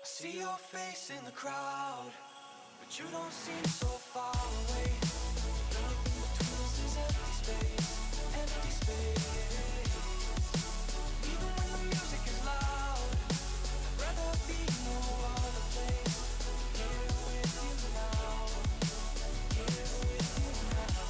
See your face in the crowd, but you don't seem so far away. Nothing between us is empty space, empty space. Even when the music is loud, I'd rather be no other place. Here with you now, here with you now.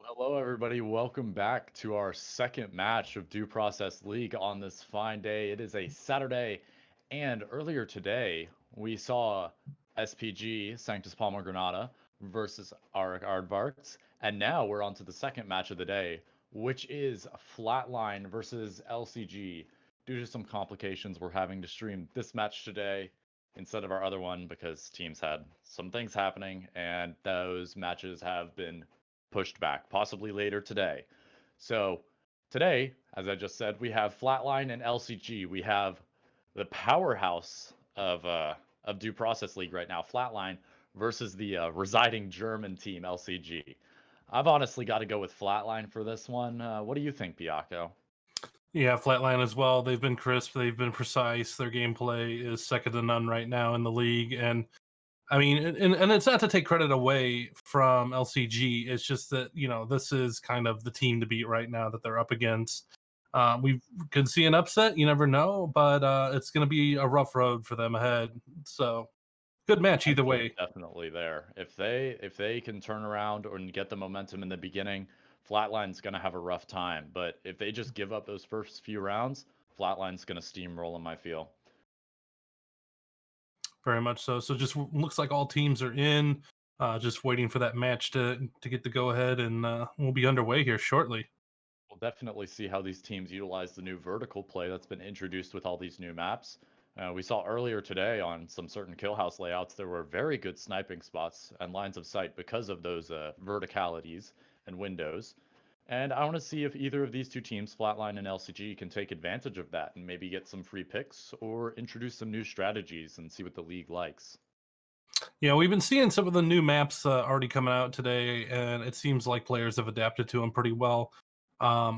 Hello, everybody. Welcome back to our second match of Due Process League on this fine day. It is a Saturday, and earlier today we saw SPG Sanctus Palma Granada versus our Aardvarks, and now we're on to the second match of the day, which is Flatline versus LCG. Due to some complications, we're having to stream this match today instead of our other one because teams had some things happening, and those matches have been pushed back, possibly later today. So today, as I just said, we have Flatline and LCG. We have the powerhouse of Due Process League right now, Flatline, versus the residing German team LCG. I've honestly got to go with Flatline for this one. What do you think, Byakko? Yeah, Flatline as well. They've been crisp. They've been precise. Their gameplay is second to none right now in the league. And I mean, and it's not to take credit away from LCG. It's just that, this is kind of the team to beat right now that they're up against. We could see an upset. You never know, but it's going to be a rough road for them ahead. So good match either way. Definitely there. If they can turn around and get the momentum in the beginning, Flatline's going to have a rough time. But if they just give up those first few rounds, Flatline's going to steamroll them, I feel. Very much so. So just looks like all teams are in. Just waiting for that match to get the go ahead, and we'll be underway here shortly. We'll definitely see how these teams utilize the new vertical play that's been introduced with all these new maps. We saw earlier today on some certain kill house layouts, there were very good sniping spots and lines of sight because of those verticalities and windows. And I want to see if either of these two teams, Flatline and LCG, can take advantage of that and maybe get some free picks or introduce some new strategies and see what the league likes. Yeah, we've been seeing some of the new maps already coming out today, and it seems like players have adapted to them pretty well.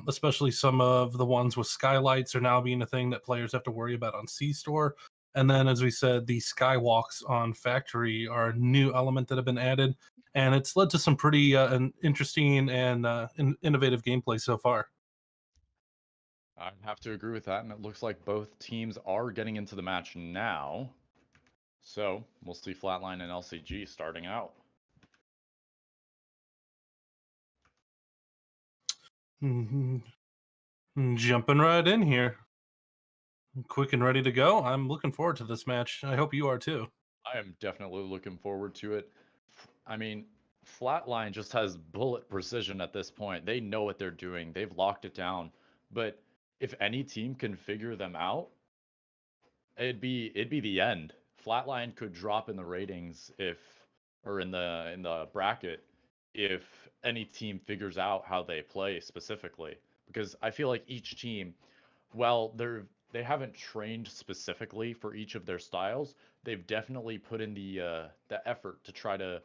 Especially some of the ones with skylights are now being a thing that players have to worry about on C-Store. And then, as we said, the skywalks on Factory are a new element that have been added, and it's led to some pretty interesting and innovative gameplay so far. I'd have to agree with that, and it looks like both teams are getting into the match now. So we'll see Flatline and LCG starting out. Jumping right in here. Quick and ready to go. I'm looking forward to this match. I hope you are too. I am definitely looking forward to it. I mean, Flatline just has bullet precision at this point. They know what they're doing. They've locked it down. But if any team can figure them out, it'd be the end. Flatline could drop in the ratings or in the bracket if any team figures out how they play specifically. Because I feel like each team, well, they haven't trained specifically for each of their styles. They've definitely put in the effort to try to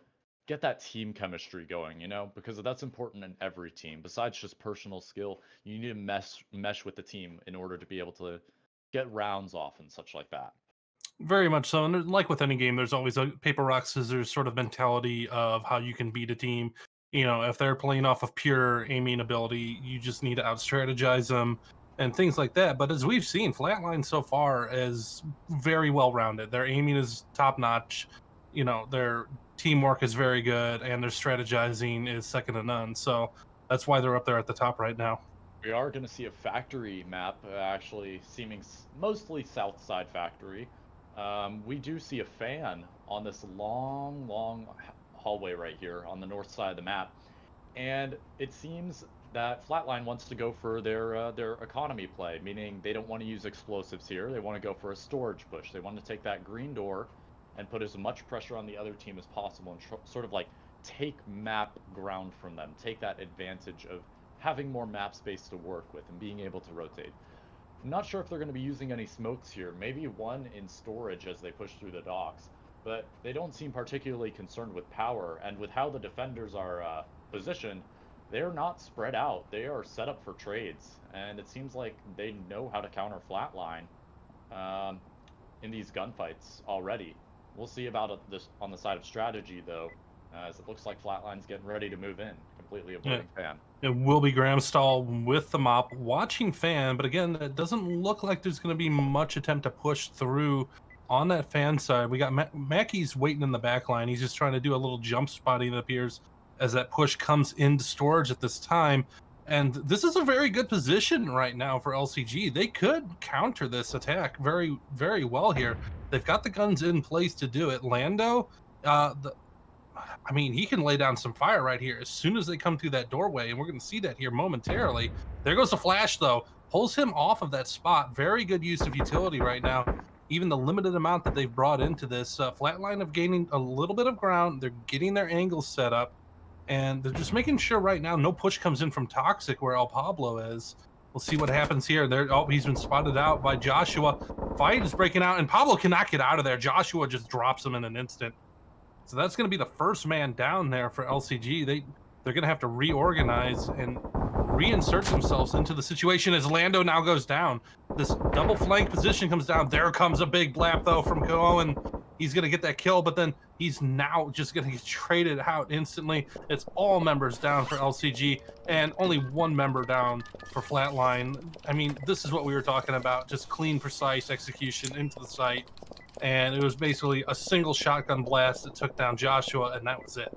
get that team chemistry going, because that's important in every team. Besides just personal skill, you need to mesh with the team in order to be able to get rounds off and such like that. Very much so. And like with any game, there's always a paper, rock, scissors sort of mentality of how you can beat a team. If they're playing off of pure aiming ability, you just need to out strategize them and things like that. But as we've seen, Flatline so far is very well rounded. Their aiming is top notch. Their teamwork is very good, and their strategizing is second to none. So that's why they're up there at the top right now. We are going to see a factory map, actually seeming mostly south side factory. We do see a fan on this long hallway right here on the north side of the map, and it seems that Flatline wants to go for their economy play, meaning they don't want to use explosives here. They want to go for a storage push. They want to take that green door and put as much pressure on the other team as possible and sort of like take map ground from them, take that advantage of having more map space to work with and being able to rotate. I'm not sure if they're going to be using any smokes here, maybe one in storage as they push through the docks, but they don't seem particularly concerned with power, and with how the defenders are positioned, they're not spread out. They are set up for trades, and it seems like they know how to counter Flatline in these gunfights already. We'll see about this on the side of strategy, though, as it looks like Flatline's getting ready to move in, completely avoiding Fan. It will be Grahamstall with the mop, watching Fan, but again, it doesn't look like there's going to be much attempt to push through on that Fan side. We got Mackey's waiting in the back line. He's just trying to do a little jump spotting, it appears, as that push comes into storage at this time. And this is a very good position right now for LCG. They could counter this attack very, very well here. They've got the guns in place to do it. Lando, I mean, he can lay down some fire right here as soon as they come through that doorway, and we're going to see that here momentarily. There goes the flash, though. Pulls him off of that spot. Very good use of utility right now. Even the limited amount that they've brought into this Flatline of gaining a little bit of ground. They're getting their angles set up, and they're just making sure right now no push comes in from Toxic where El Pablo is. We'll see what happens here. There, oh, he's been spotted out by Joshua. Fight is breaking out, and Pablo cannot get out of there. Joshua just drops him in an instant. So that's going to be the first man down there for LCG. They're going to have to reorganize and reinsert themselves into the situation as Lando now goes down. This double flank position comes down. There comes a big blap, though, from Cohen. He's going to get that kill, but then he's now just going to get traded out instantly. It's all members down for LCG and only one member down for Flatline. I mean, this is what we were talking about. Just clean, precise execution into the site. And it was basically a single shotgun blast that took down Joshua, and that was it.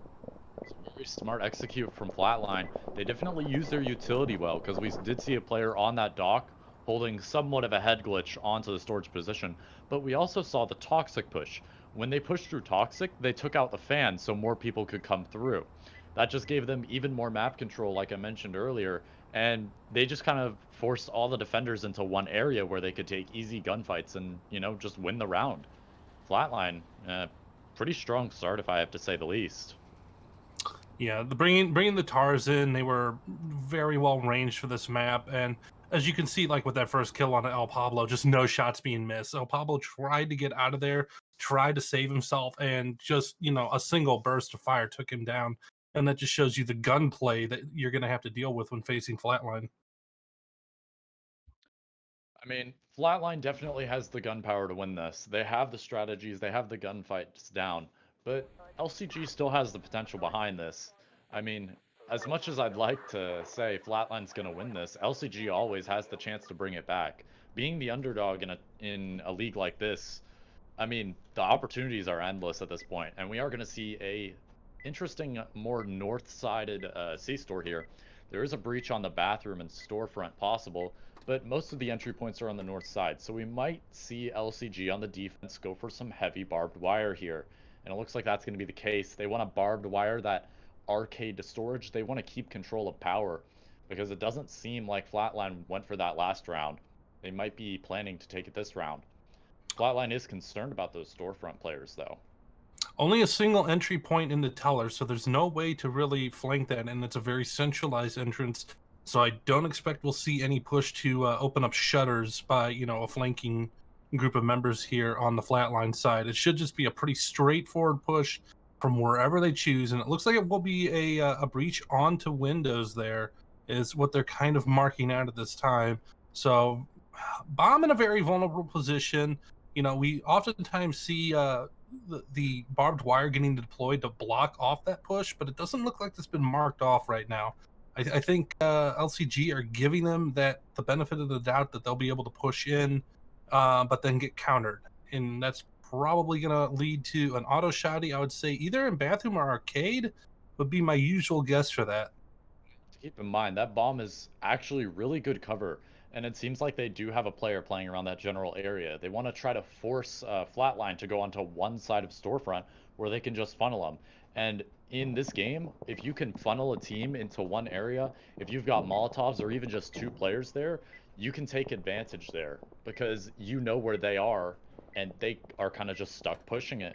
Very smart execute from Flatline. They definitely used their utility well, because we did see a player on that dock holding somewhat of a head glitch onto the storage position, but we also saw the Toxic push. When they pushed through Toxic, they took out the fan so more people could come through. That just gave them even more map control, like I mentioned earlier, and they just kind of forced all the defenders into one area where they could take easy gunfights and, you know, just win the round. Flatline, pretty strong start if I have to say the least. Yeah, bringing the Tars in, they were very well ranged for this map, and as you can see, like with that first kill on El Pablo, just no shots being missed. El Pablo tried to get out of there, tried to save himself, and just, you know, a single burst of fire took him down. And that just shows you the gunplay that you're going to have to deal with when facing Flatline. I mean, Flatline definitely has the gunpowder to win this. They have the strategies, they have the gunfights down, but LCG still has the potential behind this. I mean, as much as I'd like to say Flatline's going to win this, LCG always has the chance to bring it back. Being the underdog in a league like this, I mean, the opportunities are endless at this point, and we are going to see a interesting, more north-sided C-store here. There is a breach on the bathroom and storefront possible, but most of the entry points are on the north side, so we might see LCG on the defense go for some heavy barbed wire here. And it looks like that's going to be the case. They want to barbed wire that arcade to storage. They want to keep control of power, because it doesn't seem like Flatline went for that last round. They might be planning to take it this round. Flatline is concerned about those storefront players, though. Only a single entry point in the teller, so there's no way to really flank that, and it's a very centralized entrance. So I don't expect we'll see any push to open up shutters by, you know, a flanking group of members here on the Flatline side. It should just be a pretty straightforward push from wherever they choose, and it looks like it will be a breach onto windows. There is what they're kind of marking out at this time. So bomb in a very vulnerable position. You know, we oftentimes see the barbed wire getting deployed to block off that push, but it doesn't look like it's been marked off right now. I think LCG are giving them the benefit of the doubt that they'll be able to push in, but then get countered, and that's probably going to lead to an auto shotty. I would say either in bathroom or arcade would be my usual guess for that. Keep in mind, that bomb is actually really good cover, and it seems like they do have a player playing around that general area. They want to try to force Flatline to go onto one side of storefront where they can just funnel them. And in this game, if you can funnel a team into one area, if you've got Molotovs or even just two players there, you can take advantage there, because you know where they are, and they are kind of just stuck pushing it.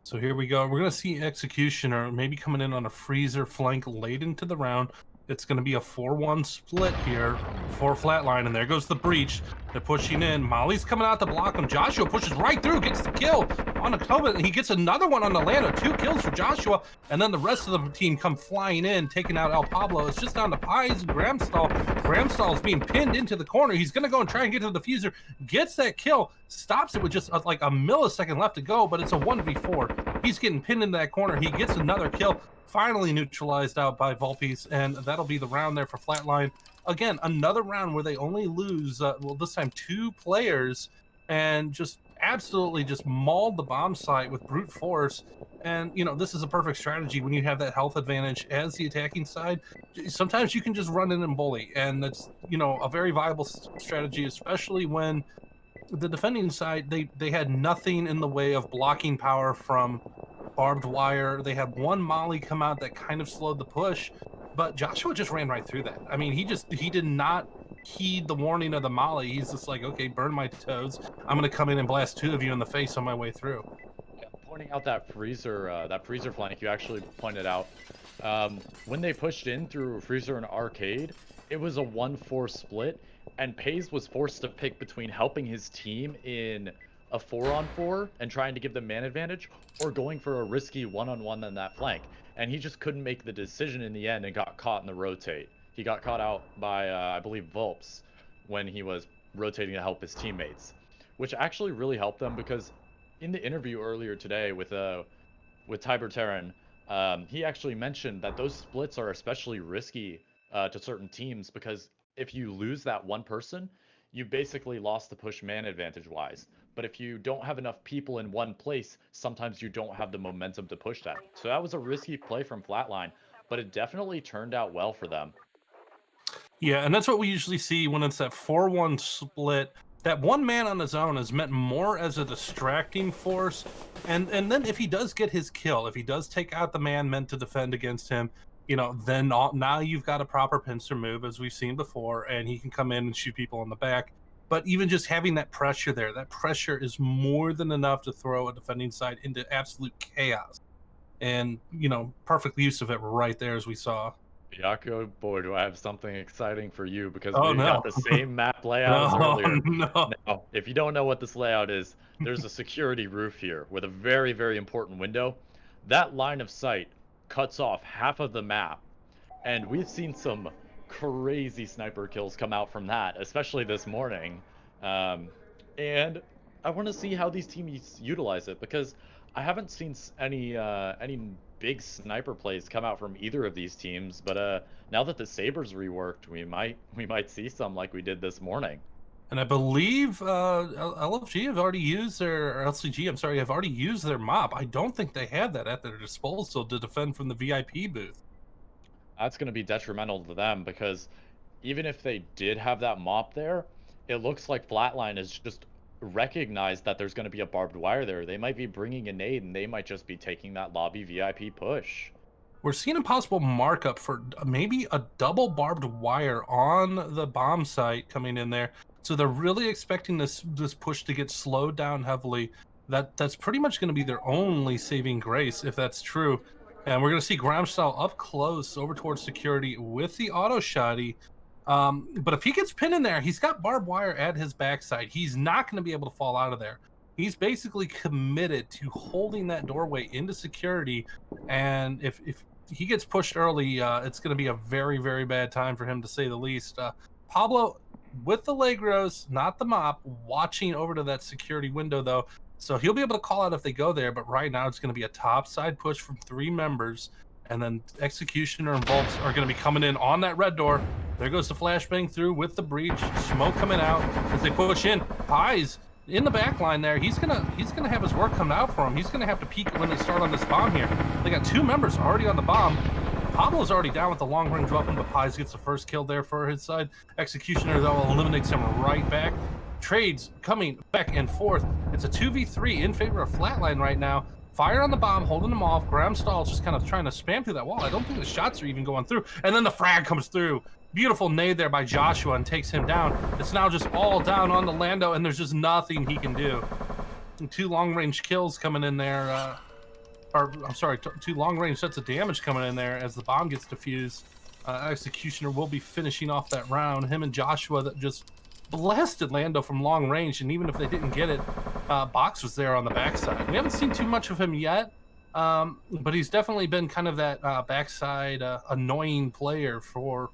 So here we go. We're going to see Executioner maybe coming in on a freezer flank late into the round. It's going to be a 4-1 split here for Flatline, and there goes the breach. They're pushing in. Molly's coming out to block him. Joshua pushes right through, gets the kill on the Koba, and he gets another one on the Lando. 2 kills for Joshua, and then the rest of the team come flying in, taking out El Pablo. It's just down to Pies and Gramstall. Gramstall is being pinned into the corner. He's going to go and try and get to the diffuser. Gets that kill, stops it with just like a millisecond left to go, but it's a 1v4. He's getting pinned into that corner. He gets another kill. Finally neutralized out by Vulpes, and that'll be the round there for Flatline. Again, another round where they only lose, well, this time 2 players, and just absolutely just mauled the bomb site with brute force. And, you know, this is a perfect strategy when you have that health advantage as the attacking side. Sometimes you can just run in and bully, and that's, you know, a very viable strategy, especially when the defending side, they had nothing in the way of blocking power from barbed wire. They had one molly come out that kind of slowed the push, but Joshua just ran right through that. I mean, he did not heed the warning of the molly. He's just like, okay, burn my toes. I'm gonna come in and blast two of you in the face on my way through. Yeah, pointing out that freezer flank you actually pointed out. When they pushed in through freezer and arcade, it was a 1-4 split, and Pays was forced to pick between helping his team in a 4-on-4 and trying to give them man advantage, or going for a risky 1-on-1 on that flank. And he just couldn't make the decision in the end and got caught in the rotate. He got caught out by, I believe, Vulps when he was rotating to help his teammates, which actually really helped them because in the interview earlier today with Tiber Terran, he actually mentioned that those splits are especially risky to certain teams because if you lose that one person, you basically lost the push man advantage wise. But if you don't have enough people in one place, sometimes you don't have the momentum to push that. So that was a risky play from Flatline, but it definitely turned out well for them. Yeah, and that's what we usually see when it's that 4-1 split. That one man on his own is meant more as a distracting force. And then if he does get his kill, if he does take out the man meant to defend against him, then now you've got a proper pincer move, as we've seen before, and he can come in and shoot people in the back. But even just having that pressure there, that pressure is more than enough to throw a defending side into absolute chaos. And, perfect use of it right there, as we saw. Byakko, boy, do I have something exciting for you because Oh, we've got no. the same map layout as No, earlier. no. Now, if you don't know what this layout is, there's a security roof here with a very, very important window. That line of sight cuts off half of the map, and we've seen some crazy sniper kills come out from that, especially this morning. And I want to see how these teams utilize it because I haven't seen any big sniper plays come out from either of these teams. But now that the Sabers reworked, we might see some like we did this morning. And I believe LFG have already used their, or LCG, I'm sorry, have already used their mop. I don't think they have that at their disposal to defend from the VIP booth. That's going to be detrimental to them because even if they did have that mop there, it looks like Flatline is just recognized that there's going to be a barbed wire there. They might be bringing a nade and they might just be taking that lobby VIP push. We're seeing a possible markup for maybe a double barbed wire on the bomb site coming in there. So they're really expecting this push to get slowed down heavily. That's pretty much going to be their only saving grace if that's true. And we're going to see Groundstyle up close over towards security with the auto shotty. But if he gets pinned in there, he's got barbed wire at his backside. He's not going to be able to fall out of there. He's basically committed to holding that doorway into security. And if he gets pushed early, it's going to be a very, very bad time for him, to say the least. Pablo, with the Legros, not the mop, watching over to that security window, though. So he'll be able to call out if they go there, but right now it's going to be a top side push from 3 members, and then Executioner and Volts are going to be coming in on that red door. There goes the flashbang through with the breach, smoke coming out as they push in. Pies in the back line there. He's gonna have his work come out for him. He's gonna have to peek when they start on this bomb here. They got 2 members already on the bomb. Pablo's already down with the long range weapon, but Pies gets the first kill there for his side. Executioner, though, eliminates him right back. Trades coming back and forth. It's a 2v3 in favor of Flatline right now. Fire on the bomb, holding them off. Groundstall's just kind of trying to spam through that wall. I don't think the shots are even going through. And then the frag comes through. Beautiful nade there by Joshua and takes him down. It's now just all down on the Lando, and there's just nothing he can do. 2 long-range kills coming in there. I'm sorry, 2 long-range sets of damage coming in there as the bomb gets defused. Executioner will be finishing off that round. Him and Joshua that just blasted Lando from long range, and even if they didn't get it, Box was there on the backside. We haven't seen too much of him yet, but he's definitely been kind of that backside annoying player for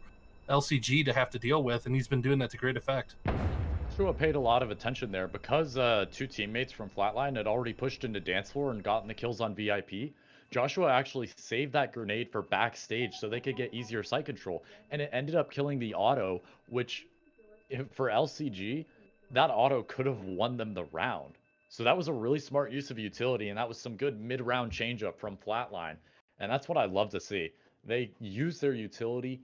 LCG to have to deal with, and he's been doing that to great effect. Joshua paid a lot of attention there because 2 teammates from Flatline had already pushed into dance floor and gotten the kills on VIP. Joshua actually saved that grenade for backstage so they could get easier sight control, and it ended up killing the auto, which for LCG, that auto could have won them the round. So that was a really smart use of utility, and that was some good mid-round changeup from Flatline, and that's what I love to see. They use their utility,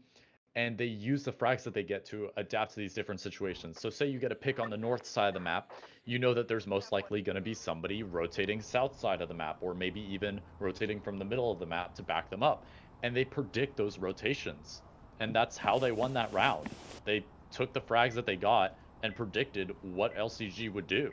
and they use the frags that they get to adapt to these different situations. So say you get a pick on the north side of the map, you know that there's most likely going to be somebody rotating south side of the map, or maybe even rotating from the middle of the map to back them up. And they predict those rotations. And that's how they won that round. They took the frags that they got and predicted what LCG would do.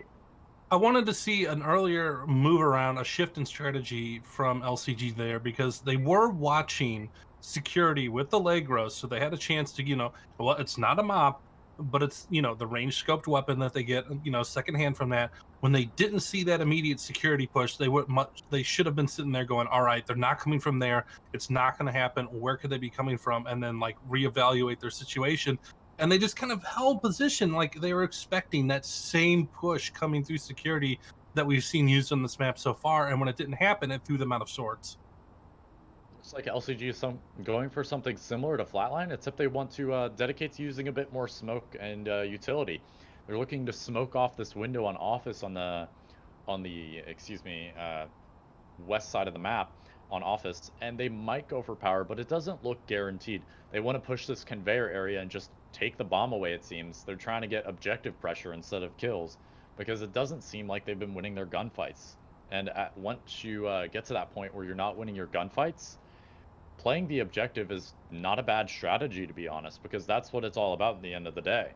I wanted to see an earlier move around, a shift in strategy from LCG there, because they were watching security with the Legros, so they had a chance to, well, it's not a mop, but it's, the range scoped weapon that they get, secondhand from that. When they didn't see that immediate security push, they should have been sitting there going, all right, they're not coming from there. It's not going to happen. Where could they be coming from? And then reevaluate their situation. And they just kind of held position like they were expecting that same push coming through security that we've seen used on this map so far. And when it didn't happen, it threw them out of sorts. Looks like LCG is going for something similar to Flatline, except they want to dedicate to using a bit more smoke and utility. They're looking to smoke off this window on office on the west side of the map on office, and they might go for power, but it doesn't look guaranteed. They want to push this conveyor area and just take the bomb away, it seems. They're trying to get objective pressure instead of kills, because it doesn't seem like they've been winning their gunfights. And once you get to that point where you're not winning your gunfights, playing the objective is not a bad strategy, to be honest, because that's what it's all about at the end of the day.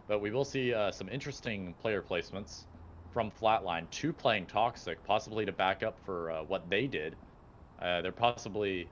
But we will see some interesting player placements from Flatline, 2 playing Toxic, possibly to back up for what they did. They're possibly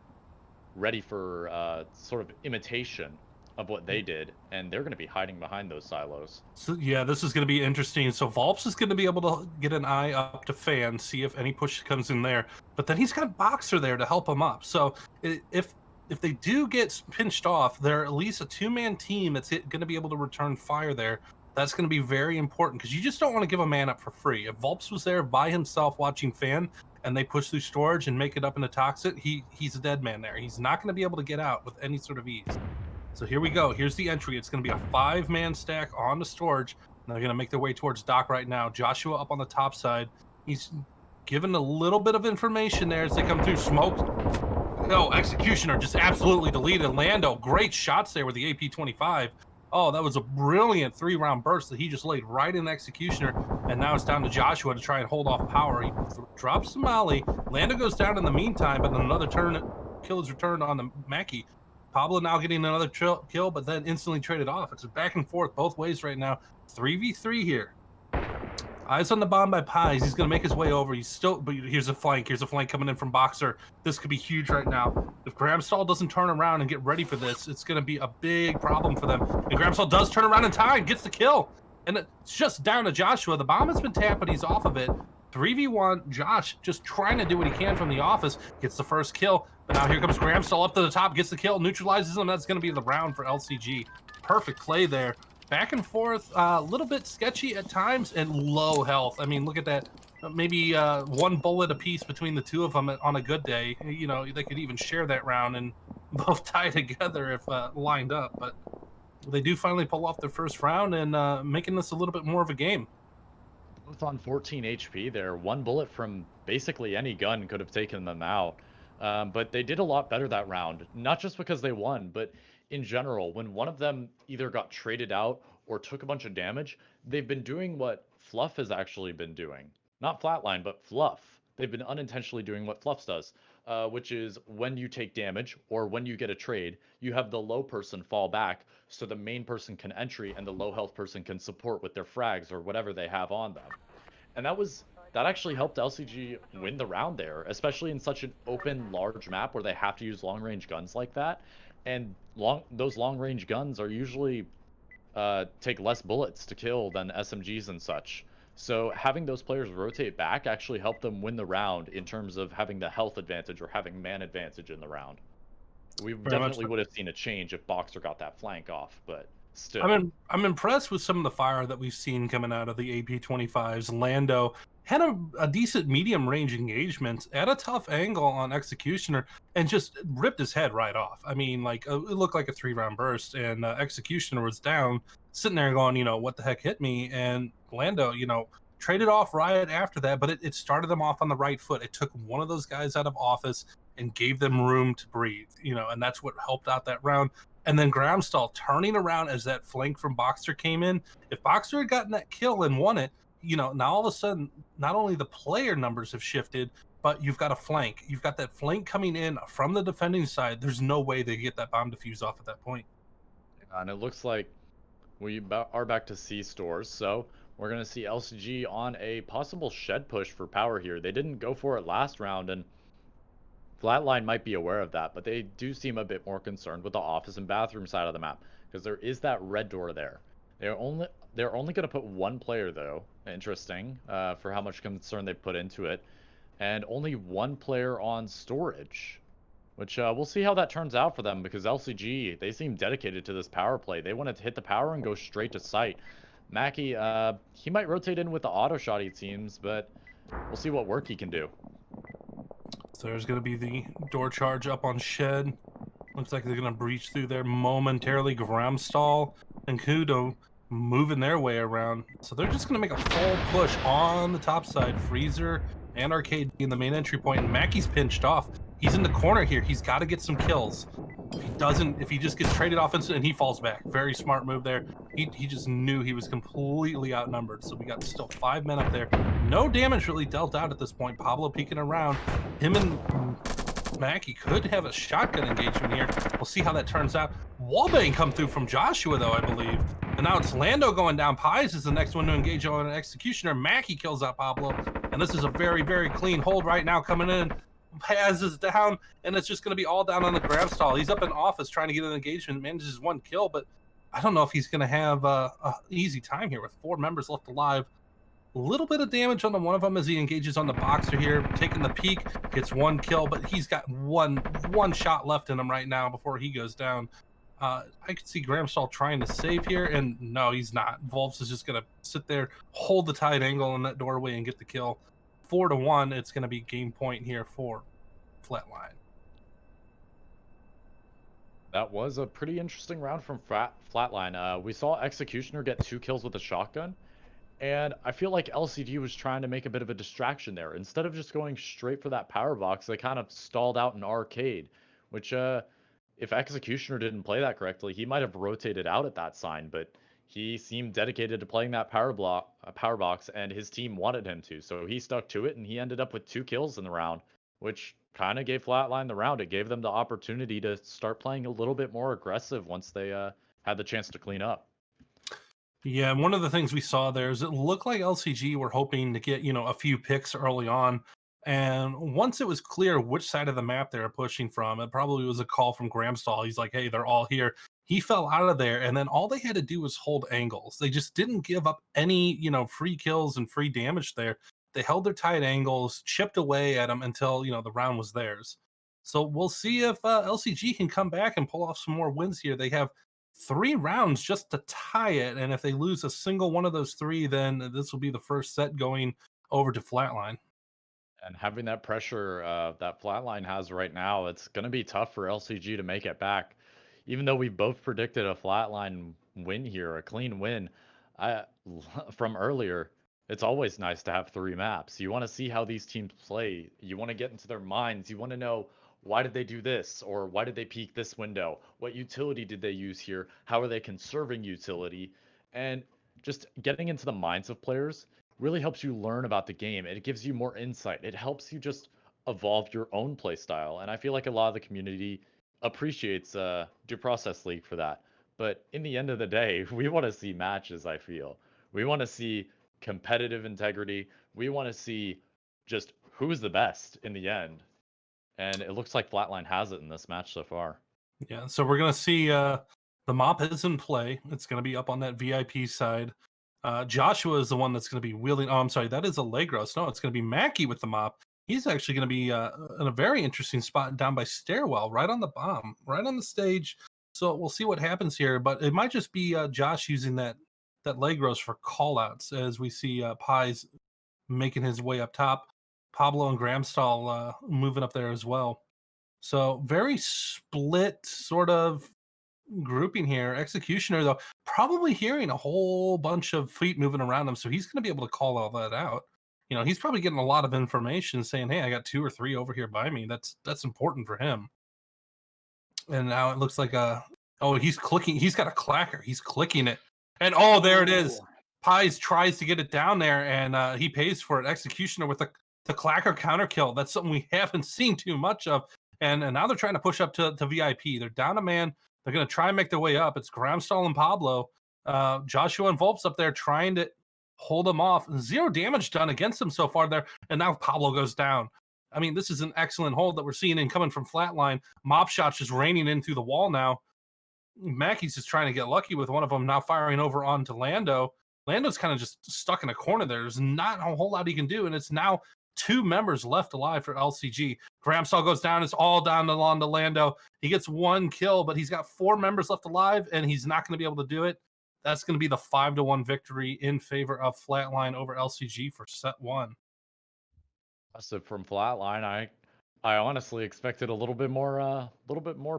ready for sort of imitation of what they did, and they're going to be hiding behind those silos. So yeah, this is going to be interesting. So Volps is going to be able to get an eye up to Fan, see if any push comes in there, but then he's got Boxer there to help him up. So if they do get pinched off, they're at least a 2-man team that's going to be able to return fire there. That's going to be very important, because you just don't want to give a man up for free. If Volps was there by himself watching Fan and they push through storage and make it up into Toxic, he's a dead man there. He's not going to be able to get out with any sort of ease. So here we go. Here's the entry. It's going to be a 5-man stack on the storage. And they're going to make their way towards Doc right now. Joshua up on the top side. He's given a little bit of information there as they come through. Smoke. Oh, Executioner just absolutely deleted. Lando, great shots there with the AP-25. Oh, that was a brilliant 3-round burst that he just laid right in the Executioner. And now it's down to Joshua to try and hold off power. He drops the molly. Lando goes down in the meantime, but then another kill is returned on the Mackie. Pablo now getting another kill, but then instantly traded off. It's a back and forth both ways right now. 3v3 here. Eyes on the bomb by Pies. He's going to make his way over. But here's a flank. Here's a flank coming in from Boxer. This could be huge right now. If Gramstall doesn't turn around and get ready for this, it's going to be a big problem for them. And Gramstall does turn around in time, gets the kill. And it's just down to Joshua. The bomb has been tapped, but he's off of it. 3v1, Josh just trying to do what he can from the office, gets the first kill. But now here comes Gramstall up to the top, gets the kill, neutralizes him. That's going to be the round for LCG. Perfect play there. Back and forth, a little bit sketchy at times, and low health. I mean, look at that. Maybe 1 bullet apiece between the two of them on a good day. They could even share that round and both tie together if lined up. But they do finally pull off their first round and making this a little bit more of a game. Both on 14 HP there. 1 bullet from basically any gun could have taken them out. But they did a lot better that round. Not just because they won, but in general, when one of them either got traded out or took a bunch of damage, they've been doing what Fluff has actually been doing. Not Flatline, but Fluff. They've been unintentionally doing what Fluff does, which is when you take damage or when you get a trade, you have the low person fall back so the main person can entry and the low health person can support with their frags or whatever they have on them. And that actually helped LCG win the round there, especially in such an open, large map where they have to use long-range guns like that. And those long-range guns are usually take less bullets to kill than SMGs and such. So having those players rotate back actually helped them win the round in terms of having the health advantage or having man advantage in the round. We definitely would have seen a change if Boxer got that flank off, but still. I'm impressed with some of the fire that we've seen coming out of the AP-25s. Lando had a decent medium range engagement at a tough angle on Executioner and just ripped his head right off. I mean, it looked like a 3-round burst, and Executioner was down, sitting there going, what the heck hit me? And Lando, traded off right after that, but it started them off on the right foot. It took one of those guys out of office and gave them room to breathe, and that's what helped out that round. and then Gramstall turning around as that flank from Boxer came in. If Boxer had gotten that kill and won it, now all of a sudden, not only the player numbers have shifted, but you've got a flank. You've got that flank coming in from the defending side. There's no way they get that bomb defuse off at that point. And it looks like we are back to C stores, so we're going to see LCG on a possible shed push for power here. They didn't go for it last round, and Flatline might be aware of that, but they do seem a bit more concerned with the office and bathroom side of the map, because there is that red door there. They're only going to put one player, though. Interesting, for how much concern they put into it. And only one player on storage, which we'll see how that turns out for them, because LCG, they seem dedicated to this power play. They wanted to hit the power and go straight to site. Mackie, he might rotate in with the auto shot, it seems, but we'll see what work he can do. So there's going to be the door charge up on Shed. Looks like they're going to breach through there momentarily. Gramstall and Kudo moving their way around. So they're just going to make a full push on the top side. Freezer and Arcade in the main entry point. And Mackey's pinched off. He's in the corner here. He's got to get some kills. If he just gets traded off and he falls back. Very smart move there. He just knew he was completely outnumbered. So we got still 5 men up there. No damage really dealt out at this point. Pablo peeking around. Him and Mackie could have a shotgun engagement here. We'll see how that turns out. Wallbang come through from Joshua, though, I believe. And now it's Lando going down. Pies is the next one to engage on an Executioner. Mackie kills out Pablo. And this is a very, very clean hold right now coming in. Paz is down, and it's just going to be all down on the Gramstall. He's up in office trying to get an engagement, manages one kill, but I don't know if he's going to have a easy time here with 4 members left alive. A little bit of damage on the one of them as he engages on the Boxer here, taking the peek, gets 1 kill, but he's got one shot left in him right now before he goes down. I could see Gramstall trying to save here, and no, he's not. Volps is just going to sit there, hold the tight angle in that doorway, and get the kill. 4-1, it's going to be game point here for Flatline. That was a pretty interesting round from Flatline. We saw Executioner get 2 kills with a shotgun, and I feel like LCG was trying to make a bit of a distraction there. Instead of just going straight for that power box, they kind of stalled out an arcade, which if Executioner didn't play that correctly, he might have rotated out at that sign, but he seemed dedicated to playing that power box, and his team wanted him to. So he stuck to it, and he ended up with 2 kills in the round, which kind of gave Flatline the round. It gave them the opportunity to start playing a little bit more aggressive once they had the chance to clean up. Yeah, and one of the things we saw there is it looked like LCG were hoping to get, a few picks early on. And once it was clear which side of the map they were pushing from, it probably was a call from Gramstall. He's like, hey, they're all here. He fell out of there, and then all they had to do was hold angles. They just didn't give up any, free kills and free damage there. They held their tight angles, chipped away at them until, the round was theirs. So we'll see if LCG can come back and pull off some more wins here. They have 3 rounds just to tie it, and if they lose a single one of those 3, then this will be the first set going over to Flatline. And having that pressure that Flatline has right now, it's going to be tough for LCG to make it back. Even though we both predicted a Flatline win here, a clean win, from earlier, it's always nice to have 3 maps. You want to see how these teams play. You want to get into their minds. You want to know, why did they do this? Or why did they peek this window? What utility did they use here? How are they conserving utility? And just getting into the minds of players really helps you learn about the game. It gives you more insight. It helps you just evolve your own play style. And I feel like a lot of the community appreciates Due Process League for that. But in the end of the day, we want to see matches, I feel. We want to see competitive integrity. We want to see just who's the best in the end. And it looks like Flatline has it in this match so far. Yeah, so we're going to see the mop is in play. It's going to be up on that VIP side. Joshua is the one that's going to be wielding. Oh, I'm sorry, that is Allegros. No, it's going to be Mackie with the mop. He's actually going to be in a very interesting spot down by stairwell, right on the bomb, right on the stage. So we'll see what happens here. But it might just be Josh using that Legros for callouts as we see Pies making his way up top. Pablo and Gramstall moving up there as well. So very split sort of grouping here. Executioner, though, probably hearing a whole bunch of feet moving around him. So he's going to be able to call all that out. He's probably getting a lot of information saying, hey, I got 2 or 3 over here by me. That's important for him. And now it looks like Oh, he's clicking. He's got a clacker. He's clicking it. And oh, there it is. Ooh. Pies tries to get it down there, and he pays for it. Executioner with the clacker counter kill. That's something we haven't seen too much of. And now they're trying to push up to VIP. They're down a man. They're going to try and make their way up. It's Gramstall and Pablo. Joshua and Volp's up there trying to hold them off. 0 damage done against them so far there. And now Pablo goes down. I mean, this is an excellent hold that we're seeing in coming from Flatline. Mob shots just raining in through the wall now. Mackey's just trying to get lucky with one of them now firing over onto Lando. Lando's kind of just stuck in a corner there. There's not a whole lot he can do, and it's now 2 members left alive for LCG. Gramstall goes down. It's all down to Lando. He gets 1 kill, but he's got 4 members left alive, and he's not going to be able to do it. That's going to be the 5-1 victory in favor of Flatline over LCG for set 1. So from Flatline, I honestly expected a little bit more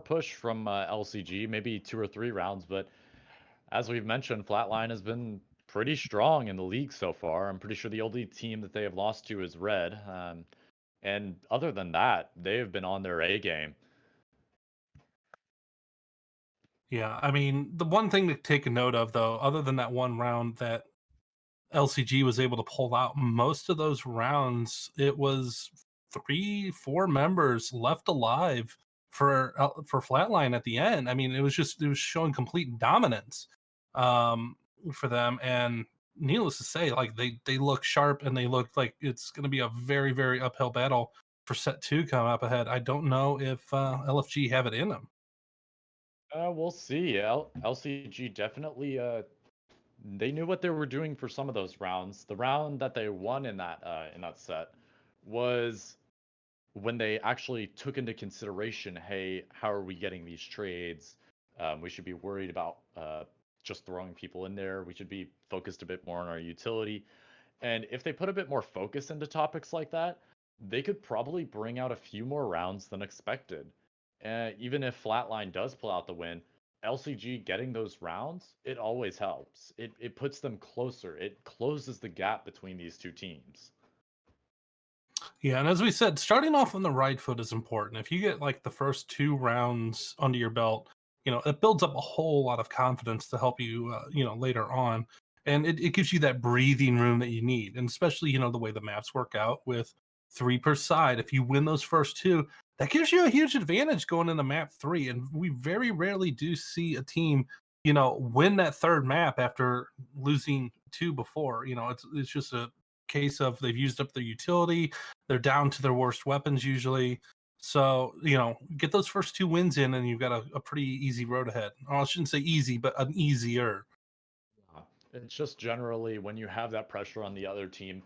push from LCG, maybe 2 or 3 rounds, but as we've mentioned, Flatline has been pretty strong in the league so far. I'm pretty sure the only team that they have lost to is Red. And other than that, they have been on their A game. Yeah, I mean, the one thing to take a note of, though, other than that one round that LCG was able to pull out, most of those rounds, it was 3-4 members left alive for Flatline at the end. I mean, it was showing complete dominance for them. And needless to say, like they look sharp and they look like it's going to be a very, very uphill battle for set 2 coming up ahead. I don't know if LFG have it in them. We'll see. LCG definitely they knew what they were doing for some of those rounds. The round that they won in that set was when they actually took into consideration, hey, how are we getting these trades? We should be worried about just throwing people in there. We should be focused a bit more on our utility. And if they put a bit more focus into topics like that, they could probably bring out a few more rounds than expected. Even if Flatline does pull out the win, LCG getting those rounds, it always helps. It puts them closer. It closes the gap between these two teams. Yeah, and as we said, starting off on the right foot is important. If you get like the first 2 rounds under your belt, it builds up a whole lot of confidence to help you, later on. And it gives you that breathing room that you need. And especially, the way the maps work out with 3 per side. If you win those first 2, that gives you a huge advantage going into map 3. And we very rarely do see a team, win that 3rd map after losing 2 before. It's just a case of they've used up their utility, they're down to their worst weapons usually. So, get those first 2 wins in and you've got a pretty easy road ahead. Or I shouldn't say easy, but an easier. It's just generally when you have that pressure on the other team,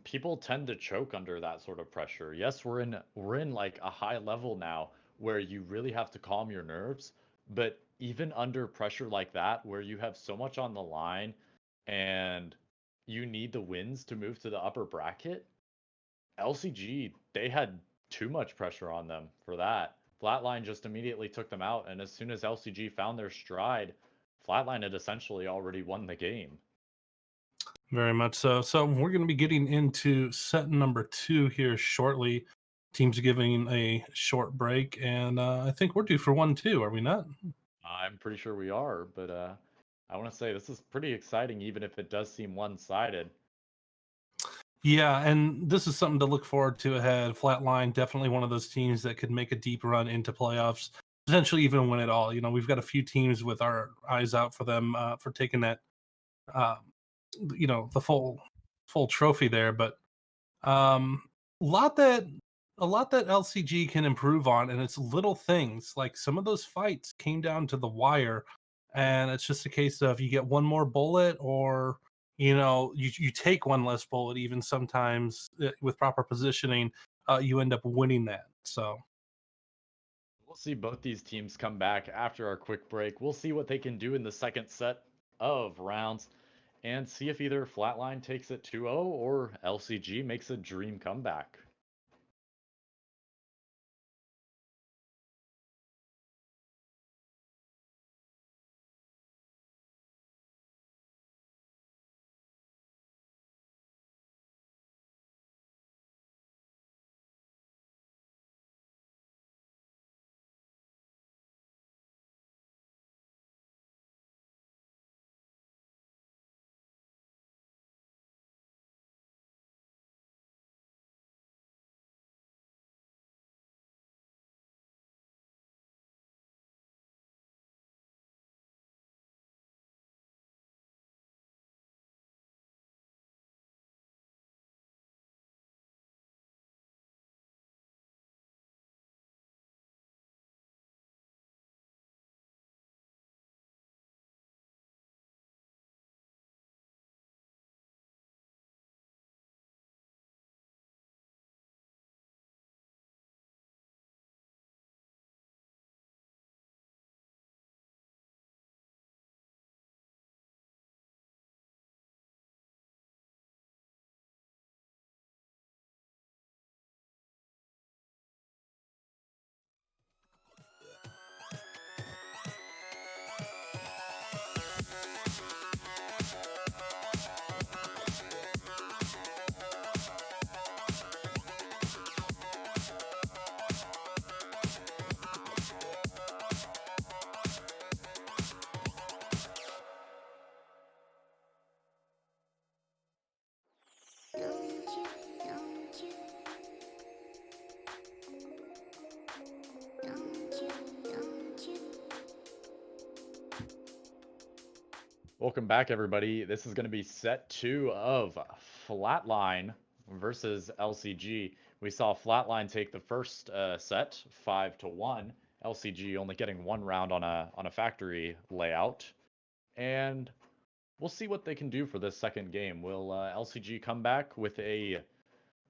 people tend to choke under that sort of pressure. Yes, we're in like a high level now where you really have to calm your nerves, but even under pressure like that where you have so much on the line and you need the wins to move to the upper bracket, LCG, they had too much pressure on them for that. Flatline just immediately took them out, and as soon as LCG found their stride, Flatline had essentially already won the game. Very much so. So we're going to be getting into set number 2 here shortly. Teams giving a short break, and I think we're due for one too, are we not? I'm pretty sure we are, but I want to say this is pretty exciting, even if it does seem one-sided. Yeah, and this is something to look forward to ahead. Flatline, definitely one of those teams that could make a deep run into playoffs, potentially even win it all. We've got a few teams with our eyes out for them for taking that, uh, the full trophy there. But um, a lot that LCG can improve on, and it's little things like some of those fights came down to the wire, and it's just a case of you get one more bullet or you take one less bullet even sometimes with proper positioning, you end up winning that. So We'll see both these teams come back after our quick break. We'll see what they can do in the second set of rounds and see if either Flatline takes it 2-0 or LCG makes a dream comeback. Welcome back, everybody. This is going to be set 2 of Flatline versus LCG. We saw Flatline take the first set 5-1. LCG only getting one round on a factory layout, and we'll see what they can do for this second game. Will LCG come back with a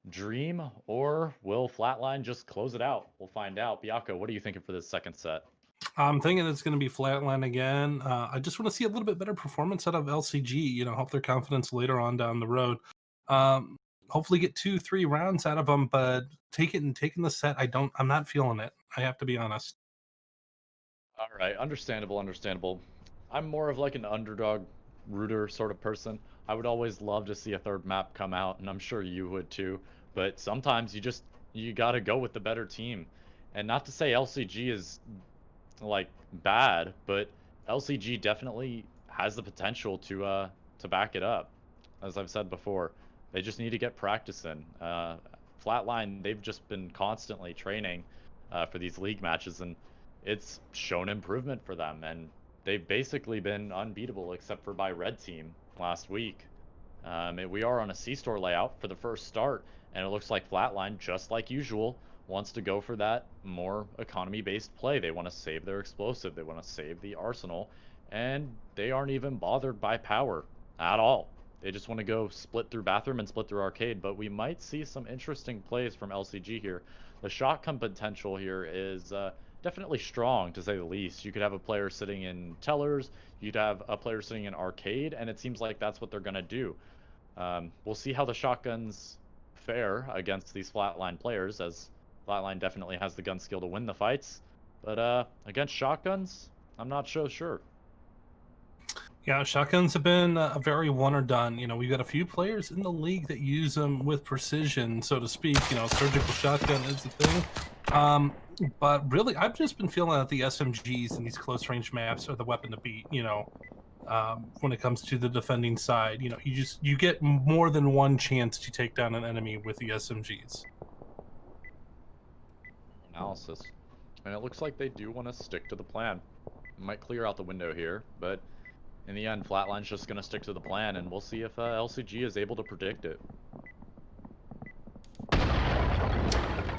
dream, or will Flatline just close it out? We'll find out. Byakko, what are you thinking for this second set? I'm thinking it's going to be Flatline again. I just want to see a little bit better performance out of LCG. Help their confidence later on down the road. Hopefully get 2-3 rounds out of them, but taking the set, I'm not feeling it. I have to be honest. All right, understandable. I'm more of like an underdog rooter sort of person. I would always love to see a third map come out, and I'm sure you would too. But sometimes you gotta go with the better team. And not to say LCG is like bad, but LCG definitely has the potential to back it up. As I've said before, they just need to get practice in. Flatline, they've just been constantly training for these league matches, and it's shown improvement for them. And they've basically been unbeatable, except for by Red Team last week. We are on a C-store layout for the first start, and it looks like Flatline, just like usual, wants to go for that more economy-based play. They want to save their explosive. They want to save the arsenal, and they aren't even bothered by power at all. They just want to go split through bathroom and split through arcade, but we might see some interesting plays from LCG here. The shotgun potential here is definitely strong, to say the least. You could have a player sitting in tellers, you'd have a player sitting in arcade, and it seems like that's what they're going to do. We'll see how the shotguns fare against these Flatline players, as Flatline definitely has the gun skill to win the fights. But against shotguns, I'm not so sure. Yeah, shotguns have been a very one or done. We've got a few players in the league that use them with precision, so to speak. Surgical shotgun is the thing. But really, I've just been feeling that the SMGs and these close range maps are the weapon to beat. When it comes to the defending side, you get more than one chance to take down an enemy with the SMGs. Analysis. And it looks like they do want to stick to the plan. Might clear out the window here, but in the end, Flatline's just going to stick to the plan, and we'll see if LCG is able to predict it.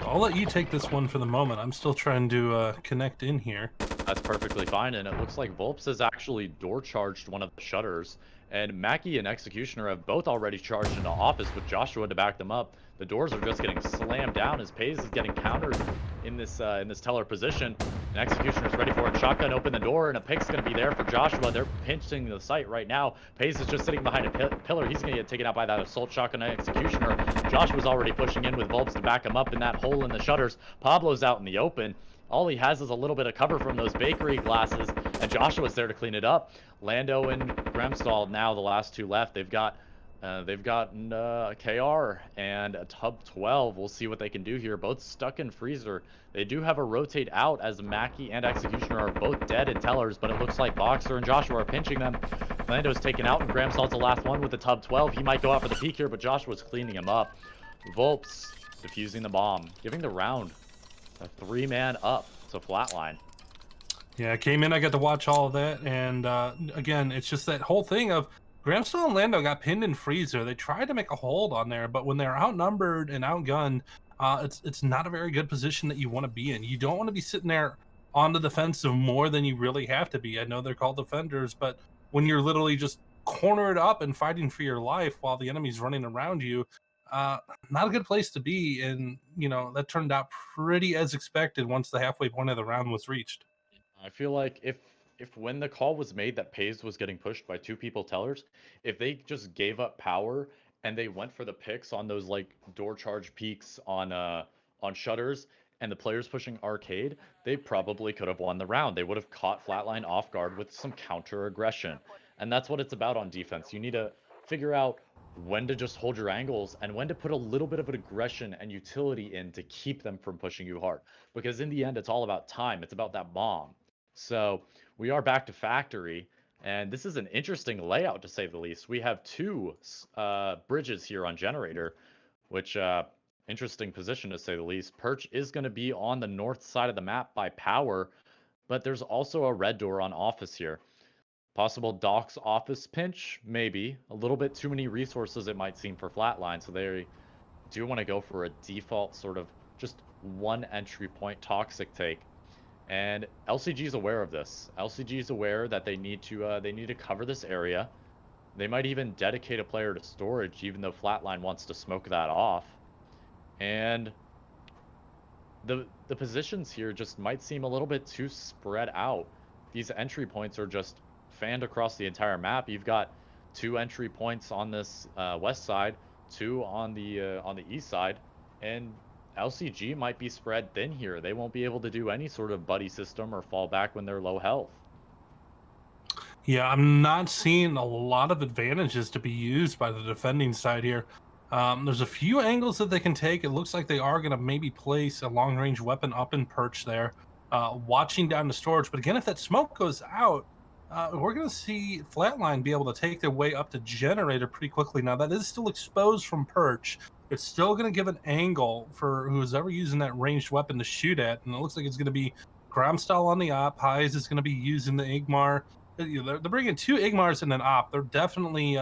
I'll let you take this one for the moment. I'm still trying to connect in here. That's perfectly fine, and it looks like Volps has actually door charged one of the shutters, and Mackie and Executioner have both already charged into office with Joshua to back them up. The doors are just getting slammed down as Pays is getting countered in this teller position, and Executioner's ready for it. Shotgun open the door, and a pick's going to be there for Joshua. They're pinching the site right now. Pays is just sitting behind a pillar. He's going to get taken out by that assault shotgun Executioner. Joshua's already pushing in with Volps to back him up in that hole in the shutters. Pablo's out in the open. All he has is a little bit of cover from those bakery glasses, and Joshua's there to clean it up. Lando and Gramstall now the last two left. They've gotten KR and a Tub 12. We'll see what they can do here. Both stuck in freezer. They do have a rotate out as Mackie and Executioner are both dead in tellers, but it looks like Boxer and Joshua are pinching them. Lando's taken out, and Gramstall's the last one with the Tub 12. He might go out for the peek here, but Joshua's cleaning him up. Volps defusing the bomb, giving the round a 3-man up to Flatline. Yeah, I came in, I got to watch all of that, and again, it's just that whole thing of Gramstall and Lando got pinned in freezer. They tried to make a hold on there, but when they're outnumbered and outgunned, it's not a very good position that you want to be in. You don't want to be sitting there on the defensive more than you really have to be. I know they're called defenders, but when you're literally just cornered up and fighting for your life while the enemy's running around you, not a good place to be. And that turned out pretty as expected once the halfway point of the round was reached. I feel like if when the call was made that Pays was getting pushed by two people tellers, if they just gave up power and they went for the picks on those like door charge peaks on shutters and the players pushing arcade, they probably could have won the round. They would have caught Flatline off guard with some counter aggression. And that's what it's about on defense. You need to figure out when to just hold your angles and when to put a little bit of an aggression and utility in to keep them from pushing you hard. Because in the end, it's all about time. It's about that bomb. So we are back to factory, and this is an interesting layout to say the least. We have two bridges here on generator, which interesting position to say the least. Perch is going to be on the north side of the map by power, but there's also a red door on office here. Possible Doc's office pinch, maybe. A little bit too many resources it might seem for Flatline, so they do want to go for a default sort of just one entry point toxic take. And LCG is aware of this. LCG is aware that they need to cover this area. They might even dedicate a player to storage, even though Flatline wants to smoke that off. And the positions here just might seem a little bit too spread out. These entry points are just fanned across the entire map. You've got 2 entry points on this west side, 2 on the east side, and LCG might be spread thin here. They won't be able to do any sort of buddy system or fall back when they're low health. Yeah, I'm not seeing a lot of advantages to be used by the defending side here. There's a few angles that they can take. It looks like they are going to maybe place a long-range weapon up in perch there, watching down the storage. But again, if that smoke goes out, we're going to see Flatline be able to take their way up to generator pretty quickly. Now, that is still exposed from perch. It's still going to give an angle for who's ever using that ranged weapon to shoot at. And it looks like it's going to be Gromstall on the op. Highs is going to be using the Igmar. They're bringing 2 Igmars and an op. They're definitely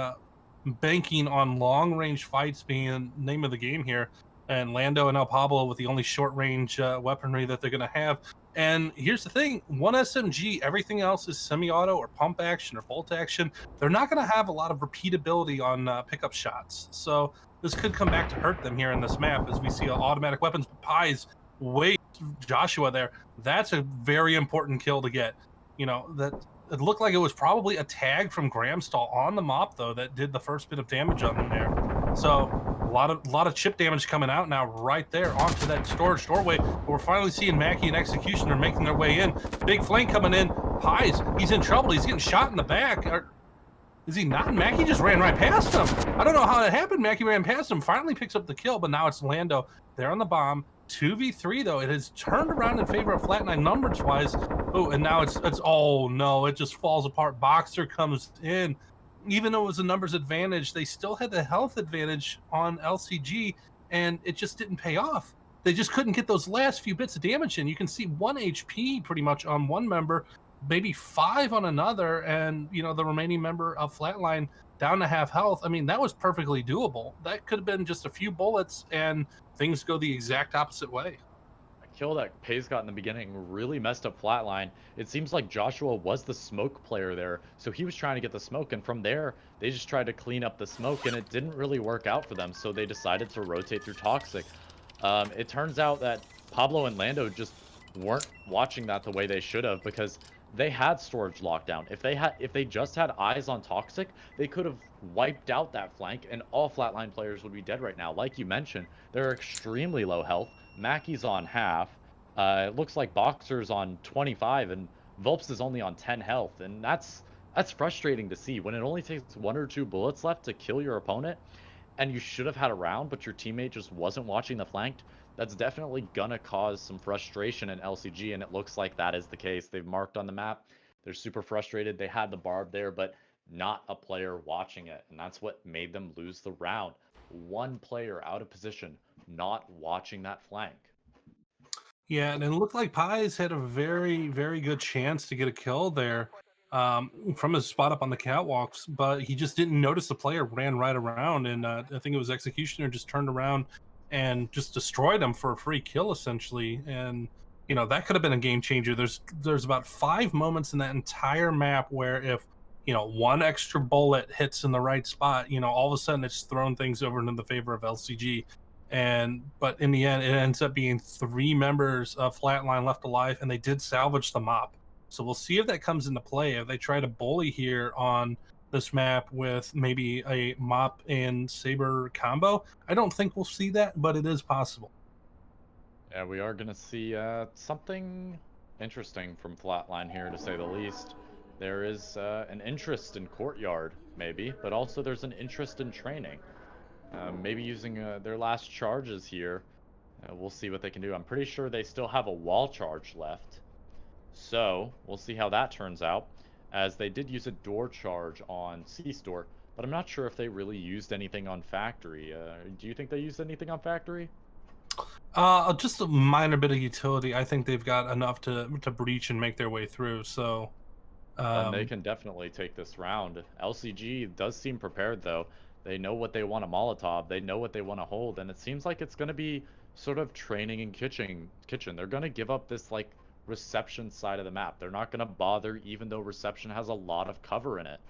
banking on long-range fights being the name of the game here. And Lando and El Pablo with the only short-range weaponry that they're going to have. And here's the thing, 1 SMG, everything else is semi-auto or pump action or bolt action. They're not going to have a lot of repeatability on pickup shots. So this could come back to hurt them here in this map as we see automatic weapons. Pies, wait, Joshua there. That's a very important kill to get. You know, that it looked like it was probably a tag from Gramstall on the mop, though, that did the first bit of damage on them there. So a lot of chip damage coming out now right there onto that storage doorway. We're finally seeing Mackie and Executioner making their way in. Big flank coming in. Pies, he's in trouble. He's getting shot in the back. Is he not? Mackie just ran right past him. I don't know how that happened. Mackie ran past him, finally picks up the kill, but now it's Lando there on the bomb. 2v3 though, it has turned around in favor of Flatline numbers wise. Oh, and now it's oh no, it just falls apart. Boxer comes in. Even though it was a numbers advantage, they still had the health advantage on LCG, and it just didn't pay off. They just couldn't get those last few bits of damage in. You can see 1 HP pretty much on one member, maybe 5 on another, and you know the remaining member of Flatline down to half health. I mean, that was perfectly doable. That could have been just a few bullets, and things go the exact opposite way. A kill that Pace got in the beginning really messed up Flatline. It seems like Joshua was the smoke player there, so he was trying to get the smoke, and from there, they just tried to clean up the smoke, and it didn't really work out for them, so they decided to rotate through Toxic. It turns out that Pablo and Lando just weren't watching that the way they should have, because they had storage lockdown. If they just had eyes on Toxic, they could have wiped out that flank, and all Flatline players would be dead right now. Like you mentioned, they're extremely low health. Mackie's on half. It looks like Boxer's on 25, and Vulps is only on 10 health, and that's frustrating to see when it only takes 1 or 2 bullets left to kill your opponent, and you should have had a round, but your teammate just wasn't watching the flank. That's definitely gonna cause some frustration in LCG, and it looks like that is the case. They've marked on the map. They're super frustrated. They had the barb there, but not a player watching it, and that's what made them lose the round. 1 player out of position, not watching that flank. Yeah, and it looked like Pies had a very, very good chance to get a kill there from his spot up on the catwalks, but he just didn't notice the player ran right around, and I think it was Executioner just turned around and just destroyed him for a free kill, essentially. And you know that could have been a game changer. There's about 5 moments in that entire map where if 1 extra bullet hits in the right spot, all of a sudden it's thrown things over into the favor of LCG. But in the end, it ends up being 3 members of Flatline left alive, and they did salvage the mop. So we'll see if that comes into play. If they try to bully here on this map with maybe a mop and saber combo, I don't think we'll see that, but it is possible. Yeah, we are gonna see something interesting from Flatline here, to say the least. There is an interest in Courtyard, maybe, but also there's an interest in training. Maybe using their last charges here. We'll see what they can do. I'm pretty sure they still have a wall charge left. So, we'll see how that turns out, as they did use a door charge on C-Store, but I'm not sure if they really used anything on Factory. Do you think they used anything on Factory? Just a minor bit of utility. I think they've got enough to breach and make their way through, so And they can definitely take this round. LCG does seem prepared though. They know what they want to Molotov. They know what they want to hold, and it seems like it's going to be sort of training and kitchen. They're going to give up this like reception side of the map. They're not going to bother, even though reception has a lot of cover in it.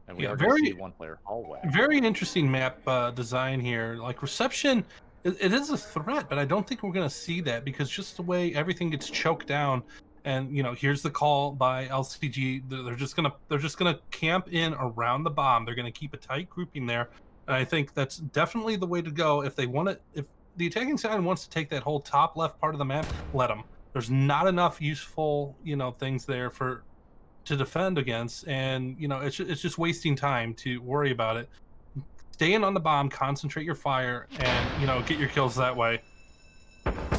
And we already see one player hallway. Very interesting map design here. Like reception, it is a threat, but I don't think we're going to see that because just the way everything gets choked down. And here's the call by LCG. They're just gonna camp in around the bomb. They're gonna keep a tight grouping there, and I think that's definitely the way to go. If they want it, if the attacking side wants to take that whole top left part of the map, let them. There's not enough useful things there to defend against, and it's just wasting time to worry about it. Stay in on the bomb, concentrate your fire, and get your kills that way.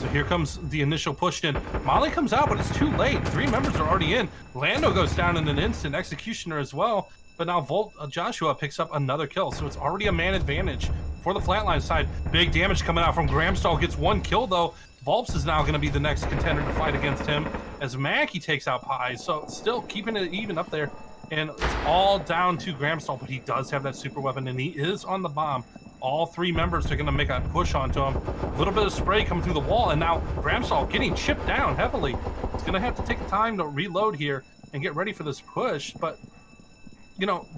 So here comes the initial push in. Molly comes out, but it's too late. 3 members are already in. Lando goes down in an instant. Executioner as well. But now Joshua picks up another kill. So it's already a man advantage for the Flatline side. Big damage coming out from Gramstall. Gets 1 kill, though. Volps is now going to be the next contender to fight against him as Mackie takes out Pie. So still keeping it even up there. And it's all down to Gramstall, but he does have that super weapon, and he is on the bomb. All 3 members are going to make a push onto him. A little bit of spray coming through the wall, and now Gramstall getting chipped down heavily. It's going to have to take time to reload here and get ready for this push. But,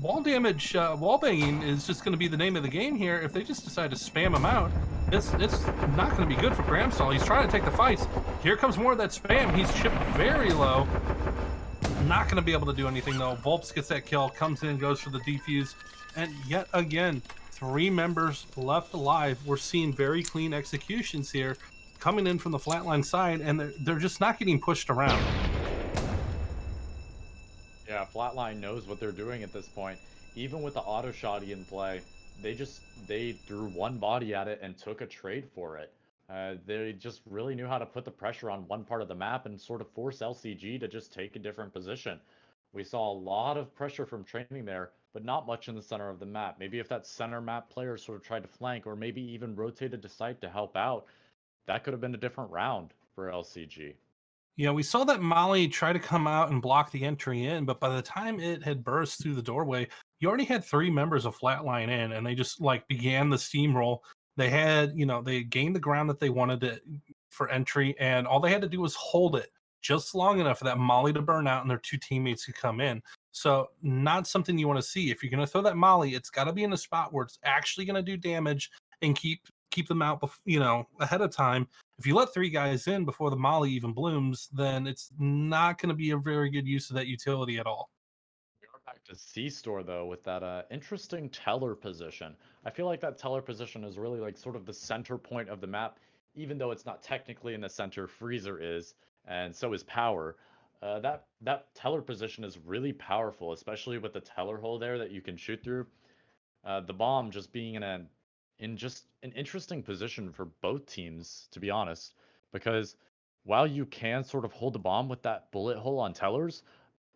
wall damage, wall banging is just going to be the name of the game here. If they just decide to spam him out, it's not going to be good for Gramstall. He's trying to take the fights. Here comes more of that spam. He's chipped very low. Not going to be able to do anything, though. Volps gets that kill, comes in, goes for the defuse. And yet again, 3 members left alive. We're seeing very clean executions here coming in from the Flatline side, and they're just not getting pushed around. Yeah, Flatline knows what they're doing at this point. Even with the auto shotty in play, they threw 1 body at it and took a trade for it. They just really knew how to put the pressure on one part of the map and sort of force LCG to just take a different position. We saw a lot of pressure from training there, but not much in the center of the map. Maybe if that center map player sort of tried to flank or maybe even rotated to site to help out, that could have been a different round for LCG. Yeah, we saw that Molly try to come out and block the entry in, but by the time it had burst through the doorway, you already had 3 members of Flatline in, and they just began the steamroll. They had, they gained the ground that they wanted for entry, and all they had to do was hold it just long enough for that Molly to burn out and their 2 teammates to come in. So not something you want to see. If you're going to throw that Molly, it's got to be in a spot where it's actually going to do damage and keep them out, ahead of time. If you let 3 guys in before the Molly even blooms, then it's not going to be a very good use of that utility at all. We are back to C-Store, though, with that interesting teller position. I feel like that teller position is really sort of the center point of the map, even though it's not technically in the center. Freezer is, and so is Power. That teller position is really powerful, especially with the teller hole there that you can shoot through. The bomb just being in just an interesting position for both teams, to be honest, because while you can sort of hold the bomb with that bullet hole on tellers,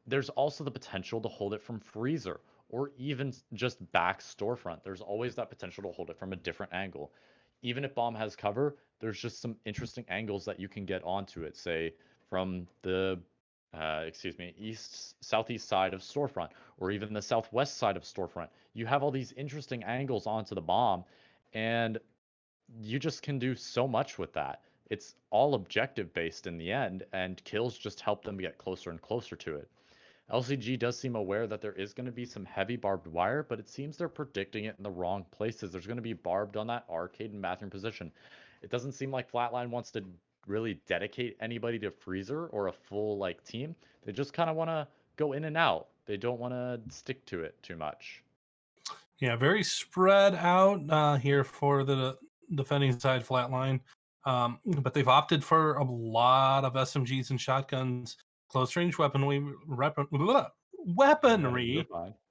there's also the potential to hold it from freezer or even just back storefront. There's always that potential to hold it from a different angle. Even if bomb has cover, there's just some interesting angles that you can get onto it, say from the southeast side of storefront, or even the southwest side of storefront. You have all these interesting angles onto the bomb, and you just can do so much with that. It's all objective based in the end, and kills just help them get closer and closer to it. LCG does seem aware that there is going to be some heavy barbed wire, but it seems they're predicting it in the wrong places. There's going to be barbed on that arcade and bathroom position. It doesn't seem like Flatline wants to really dedicate anybody to freezer or a full team. They just kind of want to go in and out. They don't want to stick to it too much. Yeah, very spread out here for the defending side Flatline. But they've opted for a lot of SMGs and shotguns, close range weaponry.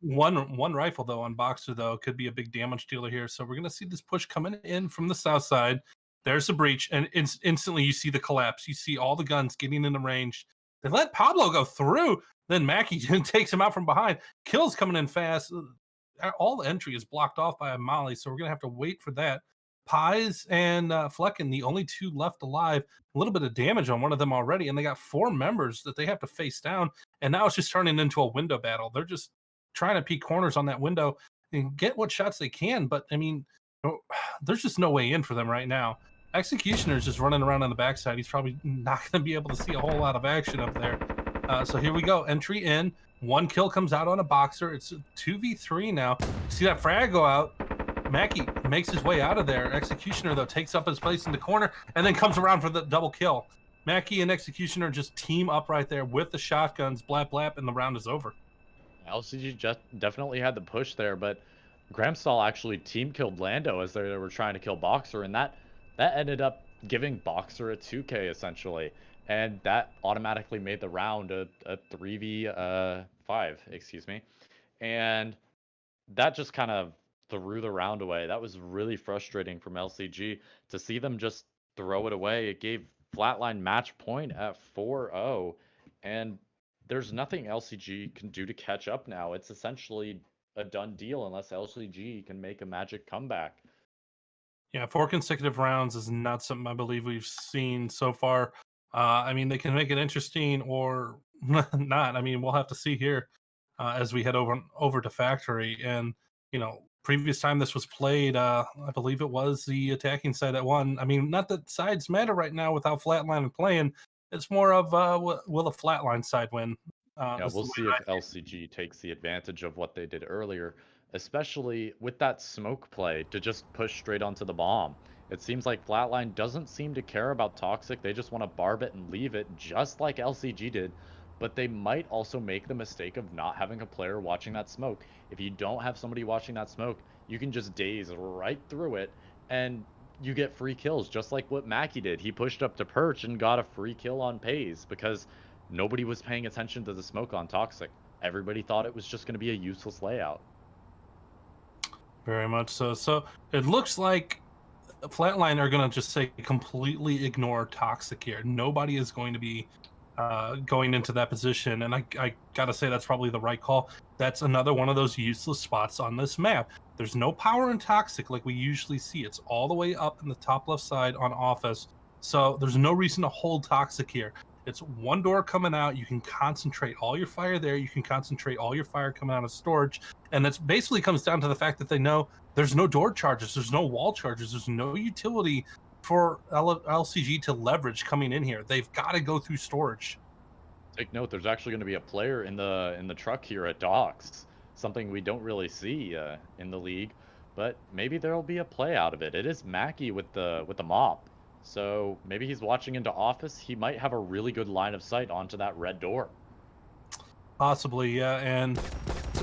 One rifle though on Boxer though could be a big damage dealer here. So we're gonna see this push coming in from the south side. There's a breach, and instantly you see the collapse. You see all the guns getting in the range. They let Pablo go through. Then Mackie takes him out from behind. Kills coming in fast. All the entry is blocked off by a Molly, so we're going to have to wait for that. Pies and Flecken, the only two left alive. A little bit of damage on one of them already, and they got 4 members that they have to face down. And now it's just turning into a window battle. They're just trying to peek corners on that window and get what shots they can. But I mean, there's just no way in for them right now. Executioner's just running around on the backside. He's probably not going to be able to see a whole lot of action up there. So here we go. Entry in. 1 kill comes out on a boxer. It's a 2v3 now. See that frag go out. Mackie makes his way out of there. Executioner, though, takes up his place in the corner and then comes around for the double kill. Mackie and Executioner just team up right there with the shotguns, blap, blap, and the round is over. LCG just definitely had the push there, but Gramstall actually team killed Lando as they were trying to kill Boxer, and that ended up giving Boxer a 2K essentially, and that automatically made the round a 3v5, excuse me, and that just kind of threw the round away. That was really frustrating from LCG to see them just throw it away. It gave Flatline match point at 4-0, and there's nothing LCG can do to catch up now. It's essentially a done deal unless LCG can make a magic comeback. Yeah, 4 consecutive rounds is not something I believe we've seen so far. I mean, they can make it interesting or not. I mean, we'll have to see here as we head over to Factory. And you know, previous time this was played, I believe it was the attacking side that won. I mean, not that sides matter right now without Flatline playing. It's more of will the Flatline side win? Yeah, we'll see if LCG takes the advantage of what they did earlier, especially with that smoke play to just push straight onto the bomb. It seems like Flatline doesn't seem to care about Toxic. They just want to barb it and leave it, just like LCG did. But they might also make the mistake of not having a player watching that smoke. If you don't have somebody watching that smoke, you can just daze right through it, and you get free kills, just like what Mackie did. He pushed up to Perch and got a free kill on Pays because nobody was paying attention to the smoke on Toxic. Everybody thought it was just going to be a useless layout. Very much so. So it looks like Flatline are going to just say completely ignore Toxic here. Nobody is going to be going into that position. And I got to say that's probably the right call. That's another one of those useless spots on this map. There's no power in Toxic like we usually see. It's all the way up in the top left side on Office. So there's no reason to hold Toxic here. It's one door coming out. You can concentrate all your fire there. You can concentrate all your fire coming out of storage. And it basically comes down to the fact that they know there's no door charges. There's no wall charges. There's no utility for LCG to leverage coming in here. They've got to go through storage. Take note, there's actually going to be a player in the truck here at Docks. Something we don't really see in the league, but maybe there'll be a play out of it. It is Mackie with the mop. So maybe he's watching into Office. He might have a really good line of sight onto that red door. Possibly, yeah. And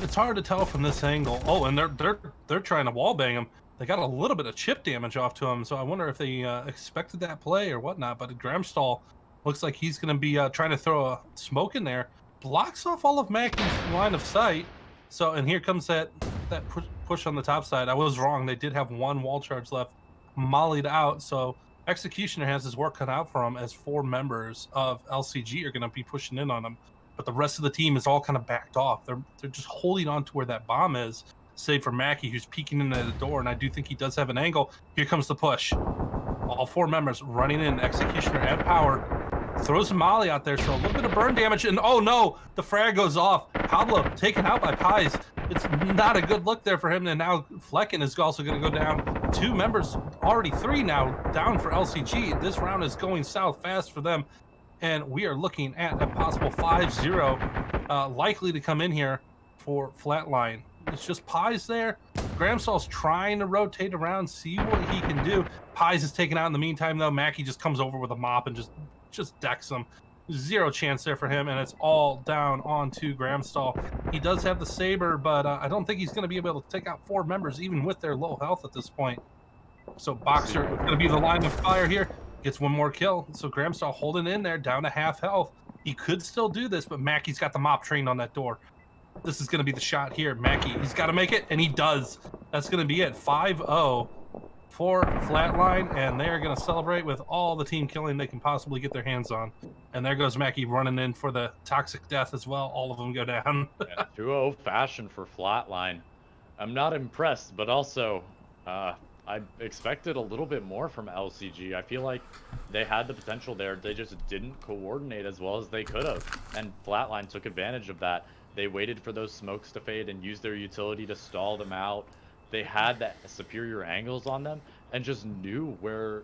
it's hard to tell from this angle. Oh, and they're trying to wallbang him. They got a little bit of chip damage off to him, so I wonder if they expected that play or whatnot. But Gramstall looks like he's going to be trying to throw a smoke in there. Blocks off all of Mackie's line of sight. So, and here comes that push on the top side. I was wrong. They did have 1 wall charge left, mollied out. So Executioner has his work cut out for him as 4 members of LCG are going to be pushing in on him. But the rest of the team is all kind of backed off. They're just holding on to where that bomb is, save for Mackie, who's peeking into the door. And I do think he does have an angle. Here comes the push. All 4 members running in. Executioner at power. Throws a molly out there, so a little bit of burn damage. And oh no, the frag goes off. Pablo taken out by Pies. It's not a good look there for him. And now Flecken is also going to go down. 2 members, already 3 now, down for LCG. This round is going south fast for them. And we are looking at a possible 5-0 likely to come in here for Flatline. It's just Pies there. Gramstall's trying to rotate around, see what he can do. Pies is taken out in the meantime, though. Mackie just comes over with a mop and just decks him. 0 chance there for him, and it's all down onto Gramstall. He does have the Saber, but I don't think he's going to be able to take out 4 members, even with their low health at this point. So Boxer is going to be the line of fire here. Gets 1 more kill. So Gramstall holding in there, down to half health. He could still do this, but Mackie's got the mop trained on that door. This is going to be the shot here. Mackie, he's got to make it, and he does. That's going to be it. 5-0 for Flatline, and they're going to celebrate with all the team killing they can possibly get their hands on. And there goes Mackie running in for the toxic death as well. All of them go down. Yeah, 2-0 fashion for Flatline. I'm not impressed, but also I expected a little bit more from LCG. I feel like they had the potential there. They just didn't coordinate as well as they could have. And Flatline took advantage of that. They waited for those smokes to fade and used their utility to stall them out. They had that superior angles on them and just knew where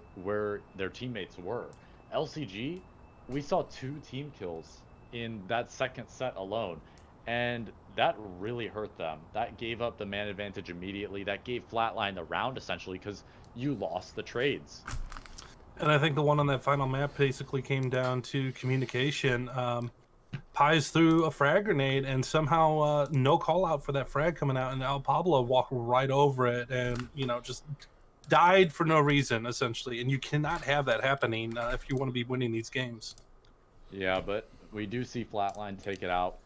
their teammates were. LCG, we saw 2 team kills in that second set alone. And that really hurt them. That gave up the man advantage immediately. That gave Flatline the round essentially because you lost the trades. And I think the one on that final map basically came down to communication. Pies threw a frag grenade and somehow no call out for that frag coming out, and El Pablo walked right over it and just died for no reason essentially. And you cannot have that happening if you want to be winning these games. Yeah, but we do see Flatline take it out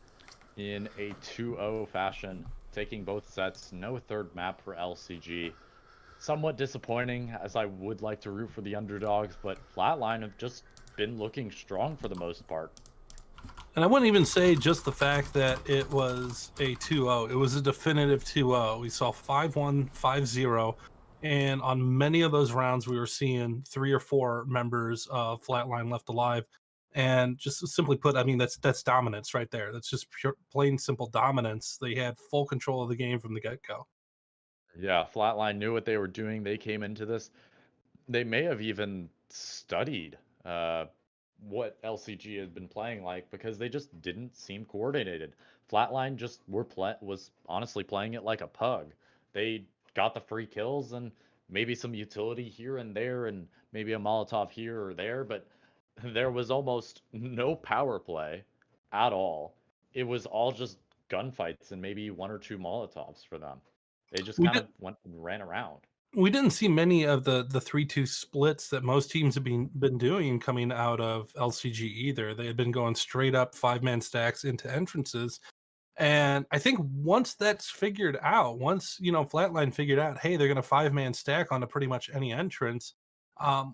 in a 2-0 fashion, taking both sets. No third map for LCG. Somewhat disappointing, as I would like to root for the underdogs, but Flatline have just been looking strong for the most part. And I wouldn't even say just the fact that it was a 2-0. It was a definitive 2-0. We saw 5-1, 5-0. And on many of those rounds, we were seeing 3 or 4 members of Flatline left alive. And just simply put, I mean, that's dominance right there. That's just pure, plain simple dominance. They had full control of the game from the get-go. Yeah, Flatline knew what they were doing. They came into this. They may have even studied uh, what LCG had been playing like because they just didn't seem coordinated. Flatline just was honestly playing it like a pug. They got the free kills and maybe some utility here and there and maybe a Molotov here or there, but there was almost no power play at all. It was all just gunfights and maybe 1 or 2 Molotovs for them. They just We kind did of ran around. we didn't see many of the 3-2 splits that most teams have been doing coming out of LCG either. They had been going straight up 5-man stacks into entrances. And I think once that's figured out, once Flatline figured out, hey, they're going to 5-man stack onto pretty much any entrance.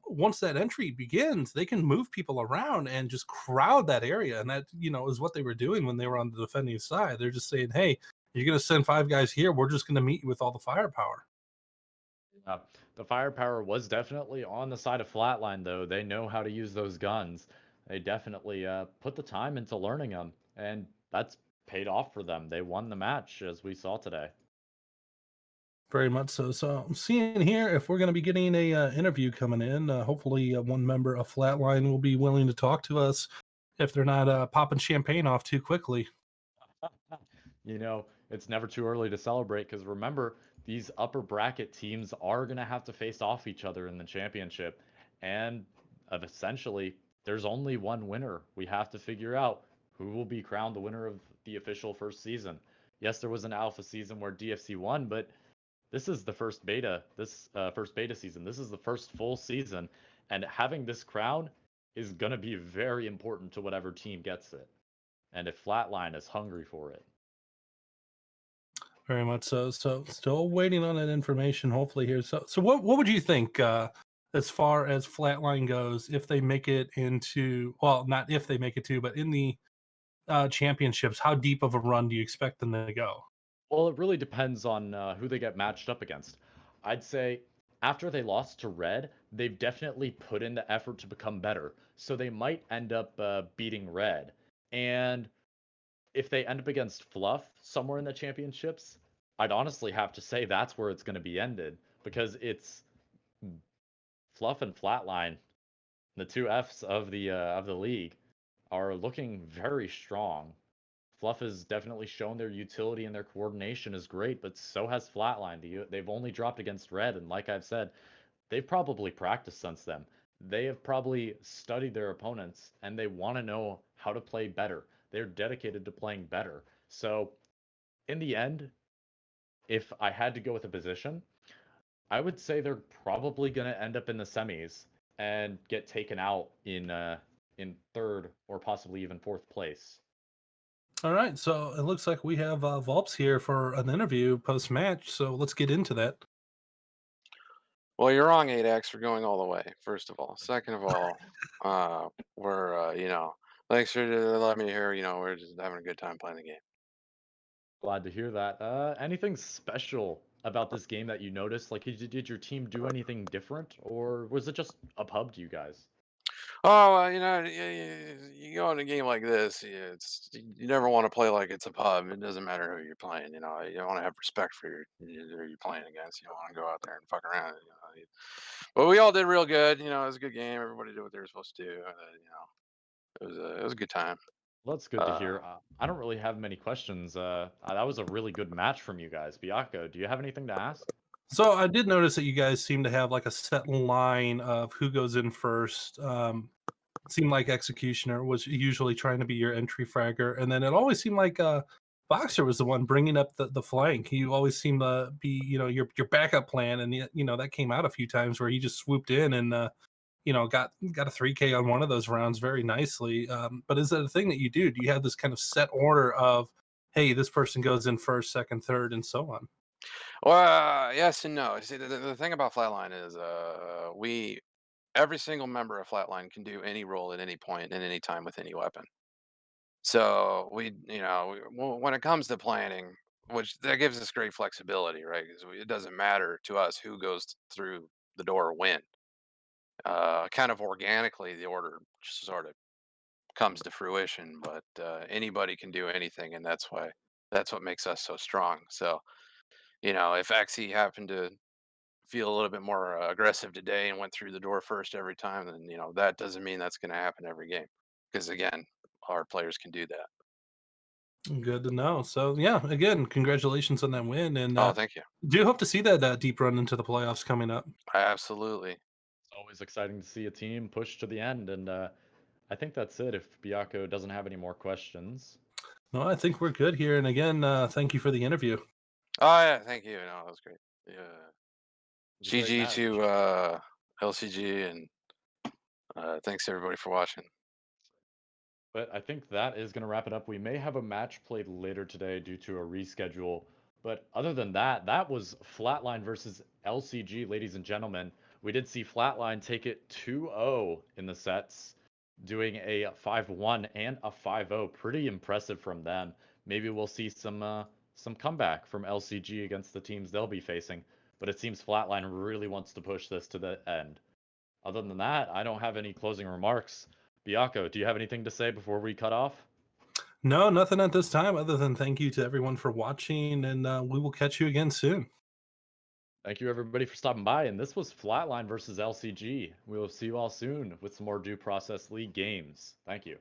Once that entry begins, they can move people around and just crowd that area, and that is what they were doing when they were on the defending side. They're just saying, hey, you're going to send 5 guys here. We're just going to meet you with all the firepower. The firepower was definitely on the side of Flatline, though. They know how to use those guns. They definitely put the time into learning them, and that's paid off for them. They won the match, as we saw today. Very much so. So I'm seeing here if we're going to be getting a interview coming in. Hopefully, one member of Flatline will be willing to talk to us if they're not popping champagne off too quickly. It's never too early to celebrate because remember, these upper bracket teams are going to have to face off each other in the championship. And essentially, there's only one winner. We have to figure out who will be crowned the winner of the official first season. Yes, there was an alpha season where DFC won, but this is the first beta, first beta season. This is the first full season. And having this crown is going to be very important to whatever team gets it. And if Flatline is hungry for it. Very much so. So still waiting on that information. Hopefully here. So what would you think as far as Flatline goes if they make it into not if they make it to, but in the championships? How deep of a run do you expect them to go? Well, it really depends on who they get matched up against. I'd say after they lost to Red, they've definitely put in the effort to become better. So they might end up beating Red. And if they end up against Fluff somewhere in the championships, I'd honestly have to say that's where it's going to be ended because it's Fluff and Flatline, the 2 Fs of the league, are looking very strong. Fluff has definitely shown their utility and their coordination is great, but so has Flatline. They've only dropped against Red, and like I've said, they've probably practiced since then. They have probably studied their opponents, and they want to know how to play better. They're dedicated to playing better. So, in the end, if I had to go with a position, I would say they're probably going to end up in the semis and get taken out in third or possibly even fourth place. All right. So it looks like we have Volps here for an interview post match. So let's get into that. Well, you're wrong, Addax, for going all the way, first of all. Second of all, thanks for letting me hear, we're just having a good time playing the game. Glad to hear that. Anything special about this game that you noticed? Like, did your team do anything different, or was it just a pub to you guys? Oh, you go in a game like this, you never want to play like it's a pub. It doesn't matter who you're playing. You want to have respect for who you're playing against. You don't want to go out there and fuck around. But we all did real good. It was a good game. Everybody did what they were supposed to do. It was a good time. Well, that's good to hear. I don't really have many questions. That was a really good match from you guys. Byakko, do you have anything to ask? So I did notice that you guys seem to have like a set line of who goes in first. It seemed like Executioner was usually trying to be your entry fragger, and then it always seemed like Boxer was the one bringing up the flank. You always seem to be, your backup plan, and that came out a few times where he just swooped in and got a 3K on one of those rounds very nicely. But is that a thing that you do? Do you have this kind of set order of, hey, this person goes in first, second, third, and so on? Well, yes and no. See, the thing about Flatline is, every single member of Flatline can do any role at any point and any time with any weapon. So when it comes to planning, which that gives us great flexibility, right? Because it doesn't matter to us who goes through the door when. Kind of organically, the order just sort of comes to fruition. But anybody can do anything, and that's what makes us so strong. So if XE happened to feel a little bit more aggressive today and went through the door first every time, then that doesn't mean that's going to happen every game. Because again, our players can do that. Good to know. So yeah, again, congratulations on that win, and Oh, thank you. do hope to see that deep run into the playoffs coming up. Absolutely. It's always exciting to see a team push to the end, and I think that's it. If Byakko doesn't have any more questions. No, I think we're good here. And again, thank you for the interview. Oh yeah, thank you. No, that was great. Yeah. It was a great GG match. to LCG, and thanks everybody for watching. But I think that is going to wrap it up. We may have a match played later today due to a reschedule. But other than that, that was Flatline versus LCG, ladies and gentlemen. We did see Flatline take it 2-0 in the sets, doing a 5-1 and a 5-0. Pretty impressive from them. Maybe we'll see some comeback from LCG against the teams they'll be facing. But it seems Flatline really wants to push this to the end. Other than that, I don't have any closing remarks. Byakko, do you have anything to say before we cut off? No, nothing at this time other than thank you to everyone for watching, and we will catch you again soon. Thank you, everybody, for stopping by. And this was Flatline versus LCG. We will see you all soon with some more Due Process League games. Thank you.